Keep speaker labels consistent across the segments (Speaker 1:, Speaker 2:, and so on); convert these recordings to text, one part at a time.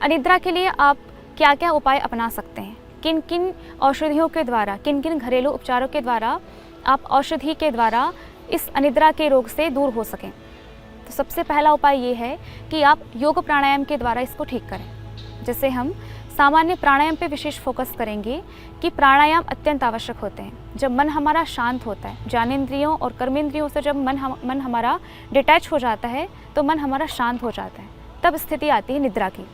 Speaker 1: अनिद्रा के लिए आप क्या क्या उपाय अपना सकते हैं, किन किन औषधियों के द्वारा, किन किन घरेलू उपचारों के द्वारा आप औषधि के द्वारा इस अनिद्रा के रोग से दूर हो सकें। तो सबसे पहला उपाय ये है कि आप योग प्राणायाम के द्वारा इसको ठीक करें। जैसे हम सामान्य प्राणायाम पे विशेष फोकस करेंगे कि प्राणायाम अत्यंत आवश्यक होते हैं। जब मन हमारा शांत होता है, ज्ञानेंद्रियों और कर्मेंद्रियों से जब मन हमारा डिटैच हो जाता है तो मन हमारा शांत हो जाता है, तब स्थिति आती है निद्रा की।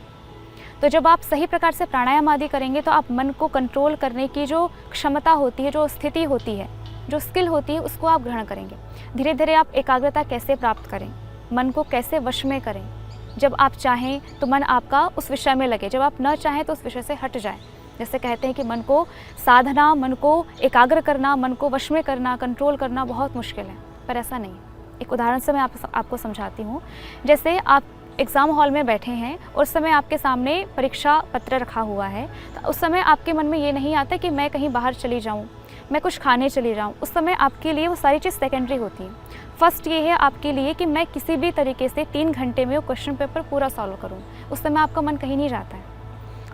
Speaker 1: तो जब आप सही प्रकार से प्राणायाम आदि करेंगे तो आप मन को कंट्रोल करने की जो क्षमता होती है, जो स्थिति होती है, जो स्किल होती है, उसको आप ग्रहण करेंगे। धीरे धीरे आप एकाग्रता कैसे प्राप्त करें, मन को कैसे वश में करें। जब आप चाहें तो मन आपका उस विषय में लगे, जब आप न चाहें तो उस विषय से हट जाए। जैसे कहते हैं कि मन को साधना, मन को एकाग्र करना, मन को वश में करना, कंट्रोल करना बहुत मुश्किल है, पर ऐसा नहीं। एक उदाहरण से मैं आपको समझाती हूँ। जैसे आप एग्ज़ाम हॉल में बैठे हैं और उस समय आपके सामने परीक्षा पत्र रखा हुआ है, तो उस समय आपके मन में ये नहीं आता कि मैं कहीं बाहर चली जाऊँ, मैं कुछ खाने चली जाऊँ। उस समय आपके लिए वो सारी चीज़ सेकेंडरी होती है। फर्स्ट ये है आपके लिए कि मैं किसी भी तरीके से 3 घंटे में वो क्वेश्चन पेपर पूरा सॉल्व करूँ। उस समय आपका मन कहीं नहीं जाता है।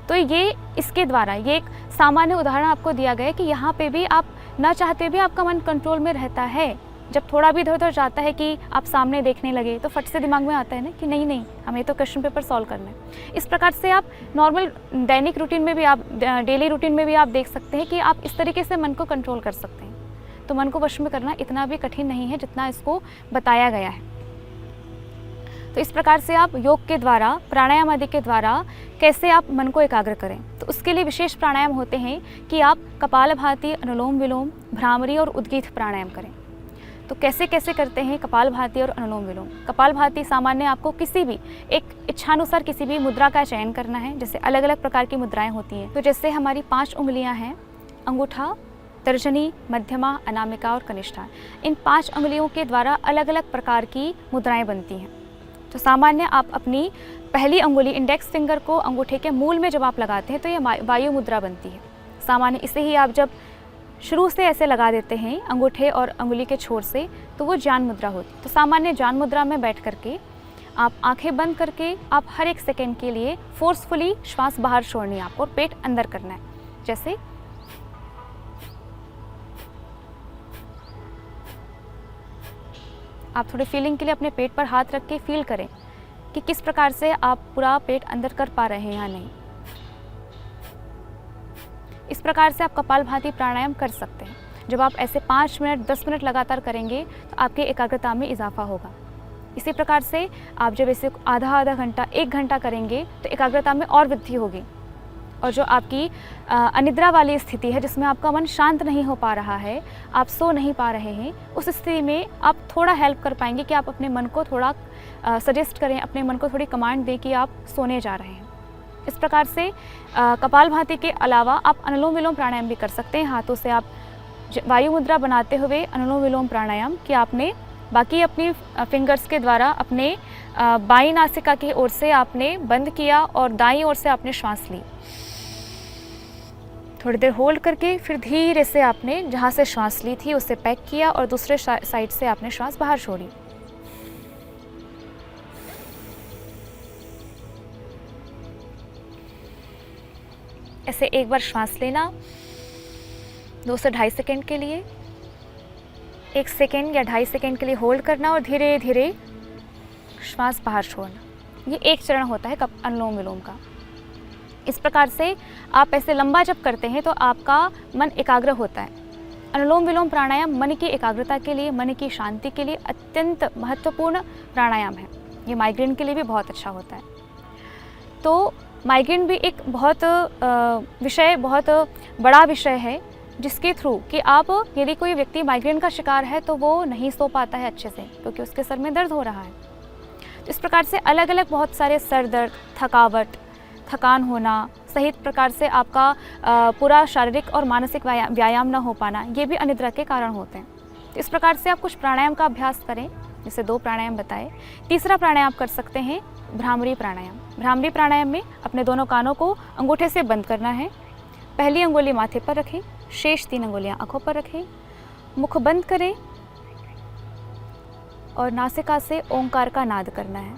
Speaker 1: तो ये इसके द्वारा ये एक सामान्य उदाहरण आपको दिया गया है कि यहाँ पे भी आप ना चाहते भी आपका मन कंट्रोल में रहता है। जब थोड़ा भी इधर उधर जाता है कि आप सामने देखने लगे तो फट से दिमाग में आता है ना कि नहीं हमें तो क्वेश्चन पेपर सॉल्व करना है। इस प्रकार से आप नॉर्मल दैनिक रूटीन में भी, आप डेली रूटीन में भी आप देख सकते हैं कि आप इस तरीके से मन को कंट्रोल कर सकते हैं। तो मन को वश में करना इतना भी कठिन नहीं है जितना इसको बताया गया है। तो इस प्रकार से आप योग के द्वारा, प्राणायाम आदि के द्वारा कैसे आप मन को एकाग्र करें, तो उसके लिए विशेष प्राणायाम होते हैं कि आप कपालभाति, अनुलोम विलोम, भ्रामरी और उद्गीत प्राणायाम करें। तो कैसे कैसे करते हैं कपालभाति और अनुलोम विलोम। कपालभाति सामान्य आपको किसी भी एक इच्छानुसार किसी भी मुद्रा का चयन करना है। जैसे अलग अलग प्रकार की मुद्राएं होती हैं। तो जैसे हमारी 5 उंगलियां हैं, अंगूठा, तर्जनी, मध्यमा, अनामिका और कनिष्ठा। इन 5 उंगलियों के द्वारा अलग अलग प्रकार की मुद्राएं बनती हैं। तो सामान्य आप अपनी पहली उंगली, इंडेक्स फिंगर को अंगूठे के मूल में जब आप लगाते हैं तो ये वायु मुद्रा बनती है। सामान्य इसे ही आप जब शुरू से ऐसे लगा देते हैं अंगूठे और उंगली के छोर से, तो वो ज्ञान मुद्रा होती है। तो सामान्य ज्ञान मुद्रा में बैठ करके आप आंखें बंद करके आप हर 1 सेकेंड के लिए फोर्सफुली श्वास बाहर छोड़नी है आपको और पेट अंदर करना है। जैसे आप थोड़ी फीलिंग के लिए अपने पेट पर हाथ रख के फील करें कि किस प्रकार से आप पूरा पेट अंदर कर पा रहे हैं या नहीं। इस प्रकार से आप कपालभाति प्राणायाम कर सकते हैं। जब आप ऐसे 5 मिनट 10 मिनट लगातार करेंगे तो आपकी एकाग्रता में इजाफा होगा। इसी प्रकार से आप जब ऐसे आधा घंटा 1 घंटा करेंगे तो एकाग्रता में और वृद्धि होगी। और जो आपकी अनिद्रा वाली स्थिति है जिसमें आपका मन शांत नहीं हो पा रहा है, आप सो नहीं पा रहे हैं, उस स्थिति में आप थोड़ा हेल्प कर पाएंगे कि आप अपने मन को थोड़ा सजेस्ट करें, अपने मन को थोड़ी कमांड दें कि आप सोने जा रहे हैं। इस प्रकार से कपालभाति के अलावा आप अनुलोम विलोम प्राणायाम भी कर सकते हैं। हाथों से आप वायु मुद्रा बनाते हुए अनुलोम विलोम प्राणायाम कि आपने बाकी अपनी फिंगर्स के द्वारा अपने बाईं नासिका की ओर से आपने बंद किया और दाईं ओर से आपने श्वास ली। थोड़ी देर होल्ड करके फिर धीरे से आपने जहाँ से श्वास ली थी उससे पैक किया और दूसरे साइड से आपने श्वास बाहर छोड़ी। ऐसे एक बार श्वास लेना 2 से 2.5 सेकेंड के लिए, 1 सेकेंड या 2.5 सेकेंड के लिए होल्ड करना और धीरे धीरे श्वास बाहर छोड़ना। ये एक चरण होता है अनुलोम विलोम का। इस प्रकार से आप ऐसे लंबा जब करते हैं तो आपका मन एकाग्र होता है। अनुलोम विलोम प्राणायाम मन की एकाग्रता के लिए, मन की शांति के लिए अत्यंत महत्वपूर्ण प्राणायाम है। ये माइग्रेन के लिए भी बहुत अच्छा होता है। तो माइग्रेन भी एक बहुत बड़ा विषय है जिसके थ्रू कि आप, यदि कोई व्यक्ति माइग्रेन का शिकार है तो वो नहीं सो पाता है अच्छे से क्योंकि उसके सर में दर्द हो रहा है। तो इस प्रकार से अलग अलग बहुत सारे सर दर्द, थकावट, थकान होना, सही प्रकार से आपका पूरा शारीरिक और मानसिक व्यायाम न हो पाना, ये भी अनिद्रा के कारण होते हैं। तो इस प्रकार से आप कुछ प्राणायाम का अभ्यास करें, जैसे 2 प्राणायाम बताए। तीसरा प्राणायाम आप कर सकते हैं भ्रामरी प्राणायाम। भ्रामरी प्राणायाम में अपने दोनों कानों को अंगूठे से बंद करना है। पहली अंगुली माथे पर रखें, शेष 3 अंगुलियां आंखों पर रखें, मुख बंद करें और नासिका से ओंकार का नाद करना है।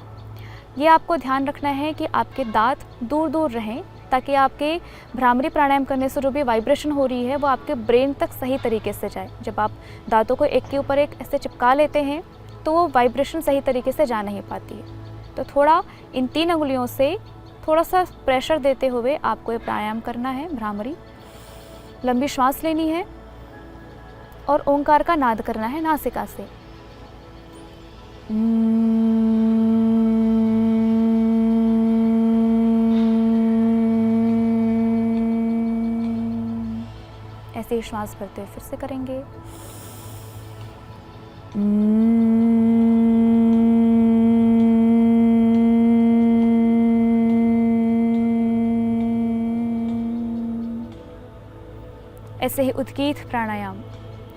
Speaker 1: ये आपको ध्यान रखना है कि आपके दांत दूर दूर रहें, ताकि आपके भ्रामरी प्राणायाम करने से जो भी वाइब्रेशन हो रही है वो आपके ब्रेन तक सही तरीके से जाए। जब आप दांतों को एक के ऊपर एक ऐसे चिपका लेते हैं तो वो वाइब्रेशन सही तरीके से जा नहीं पाती है। तो थोड़ा इन 3 अंगुलियों से थोड़ा सा प्रेशर देते हुए आपको ये प्राणायाम करना है, भ्रामरी। लंबी श्वास लेनी है और ओंकार का नाद करना है नासिका से। ऐसे ही श्वास भरते हुए फिर से करेंगे। ऐसे ही उद्गीत प्राणायाम,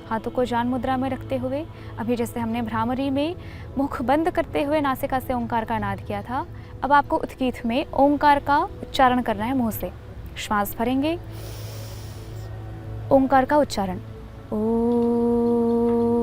Speaker 1: हाथों को जान मुद्रा में रखते हुए, अभी जैसे हमने भ्रामरी में मुख बंद करते हुए नासिका से ओंकार का नाद किया था, अब आपको उद्गीत में ओंकार का उच्चारण करना है मुंह से। श्वास भरेंगे, ओंकार का उच्चारण, ओ।